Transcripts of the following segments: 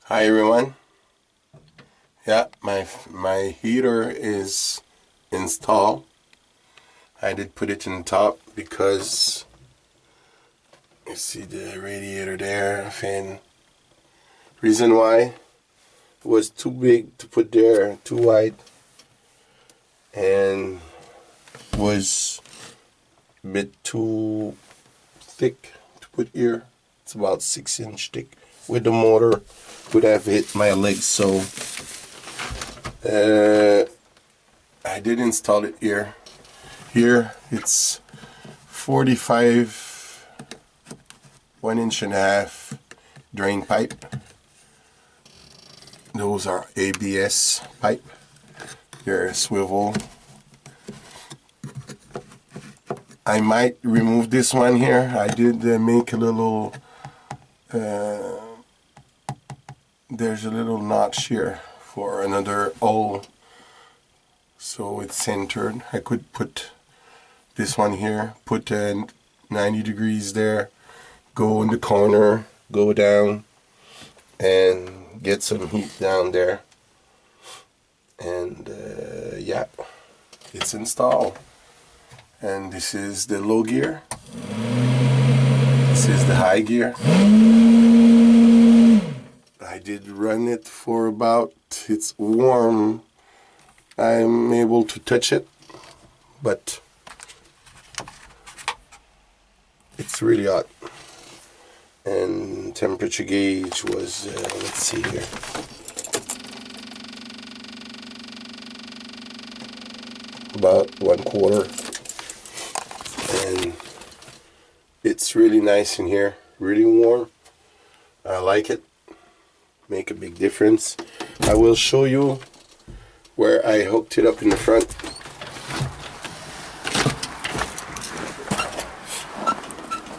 Hi everyone. Yeah, my heater is installed. I did put it in the top because you see the radiator there, fan. Reason why it was too big to put there, too wide, and was a bit too thick to put here. It's about 6-inch thick. With the motor would have hit my legs, so I did install it here. Here it's 45 1.5-inch drain pipe. Those are ABS pipe. Here, swivel. I might remove this one here. I did make a little there's a little notch here for another hole, so it's centered. I could put this one here, put 90 degrees there, go in the corner, go down, and get some heat down there. And yeah, it's installed. And this is the low gear. This is the high gear. I did run it for about, it's warm. I'm able to touch it, but it's really hot. And temperature gauge was, let's see here. About 1/4. And it's really nice in here, really warm. I like it. Make a big difference. I will show you where I hooked it up in the front.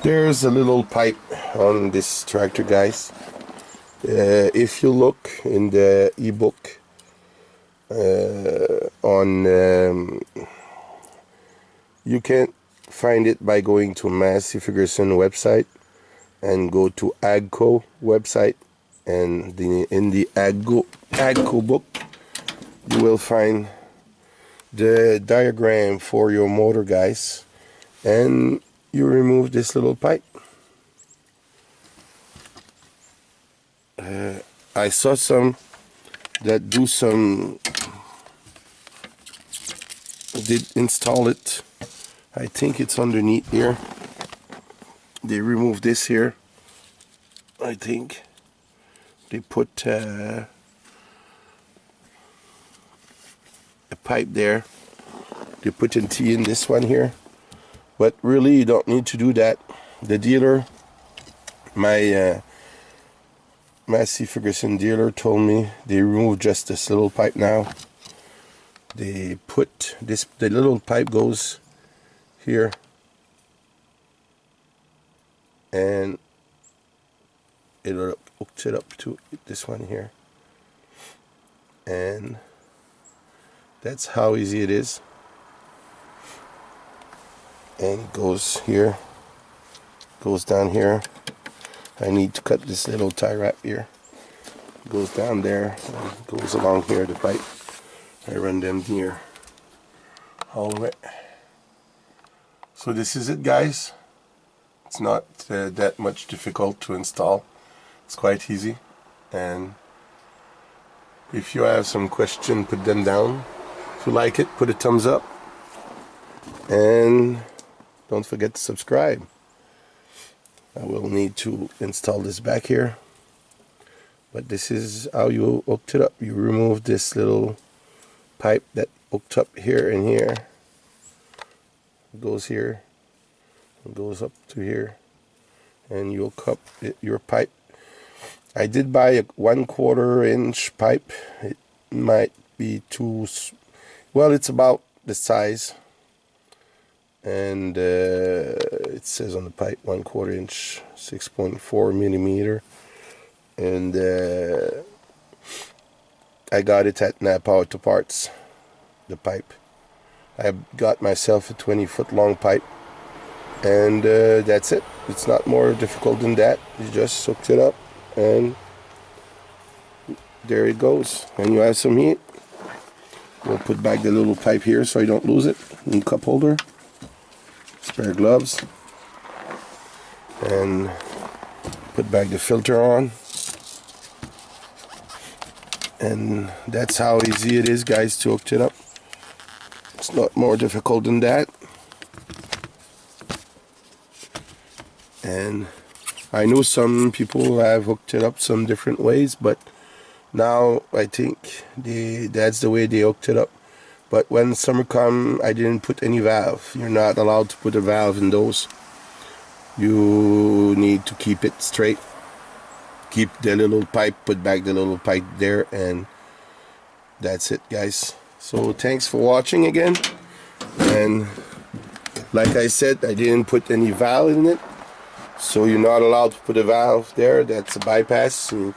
There's a little pipe on this tractor, guys. If you look in the ebook you can find it by going to Massey Ferguson website and go to AGCO website, and in the AGCO book you will find the diagram for your motor, guys, and you remove this little pipe. I saw some that did install it. I think it's underneath here. They removed this here. I think they put a pipe there. They put a T in this one here, but really you don't need to do that. The dealer, my Massey Ferguson dealer, told me they removed just this little pipe now. They put this, the little pipe goes here, and it'll hook it up to this one here, and that's how easy it is. And it goes here, goes down here. I need to cut this little tie wrap here. It goes down there, and goes along here, the pipe. I run them here all the way. So this is it, guys. It's not that much difficult to install. It's quite easy. And if you have some question, put them down. If you like it, put a thumbs up. And don't forget to subscribe. I will need to install this back here. But this is how you hooked it up. You remove this little pipe that hooked up here and here. It goes here. It goes up to here. And you hook up your pipe. I did buy a 1/4-inch pipe. It might be too, well, it's about the size, and it says on the pipe 1/4-inch, 6.4 millimeter, and I got it at Napa Auto Parts, the pipe. I got myself a 20-foot long pipe, and that's it. It's not more difficult than that. You just hooked it up and there it goes. And you have some heat. We'll put back the little pipe here so you don't lose it. New cup holder, spare gloves, and put back the filter on. And that's how easy it is, guys, to hook it up. It's not more difficult than that. And I know some people have hooked it up some different ways, but now I think that's the way they hooked it up. But when summer come, I didn't put any valve. You're not allowed to put a valve in those. You need to keep it straight. Keep the little pipe, put back the little pipe there, and that's it, guys. So thanks for watching again. And like I said, I didn't put any valve in it, so you're not allowed to put a valve there. That's a bypass. And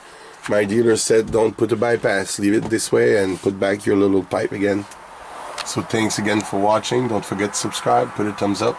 my dealer said don't put a bypass, leave it this way and put back your little pipe again. So thanks again for watching. Don't forget to subscribe, put a thumbs up.